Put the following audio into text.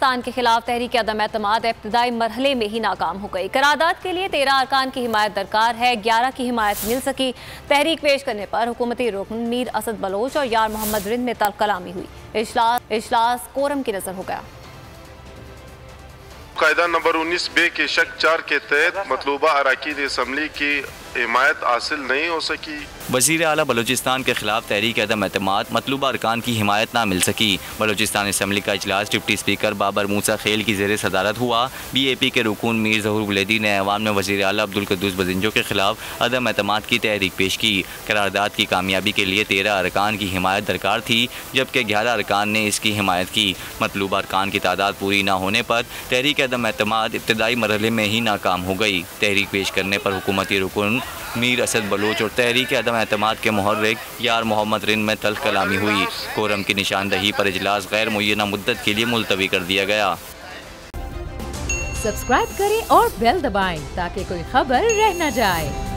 पाकिस्तान के खिलाफ तहरीक अदम एतमाद इब्तदाई मरहले में ही नाकाम हो गई। करारदाद के लिए 13 अरकान की हिमायत दरकार है, 11 की हिमायत मिल सकी। तहरीक पेश करने पर हुकूमती रुकन मीर असद बलोच और यार मोहम्मद रिंद में तल्ख कलामी हुई। इजलास कोरम की नजर हो गया। कायदा नंबर 19B के शक 4 के तहत मतलूबा अरकान असम्बली की हिमायत हासिल नहीं हो सकी। वज़ीर आला बलूचिस्तान के खिलाफ तहरीक अदम एतमाद मतलूबा अरकान की हिमायत ना मिल सकी। बलूचिस्तान असम्बली का इजलास डिप्टी स्पीकर बाबर मूसा खेल की ज़ेर सदारत हुआ। BAP के रुकून मीर ज़हूर गुलेदी ने ऐवान में वज़ीर आला अब्दुल कुद्दूस बजिंजो के खिलाफ अदम एतमाद की तहरीक पेश की। करारदाद की कामयाबी के लिए 13 अरकान की हिमायत दरकार थी, जबकि 11 अरकान ने इसकी हिमायत की। मतलूबा अरकान की तादाद पूरी ना होने पर तहरीक अदम एतमाद इब्तदाई मरहले में ही नाकाम हो गई। तहरीक पेश करने पर हुकूमती रुकन मीर असद बलोच और तहरीक अदम एतमाद के मुहर्रिक यार मोहम्मद रिंद में तल्ख कलामी हुई। कोरम की निशानदही पर इजलास गैर मुय्यना मुद्दत के लिए मुलतवी कर दिया गया। सब्सक्राइब करें और बेल दबाएं ताकि कोई खबर रह न जाए।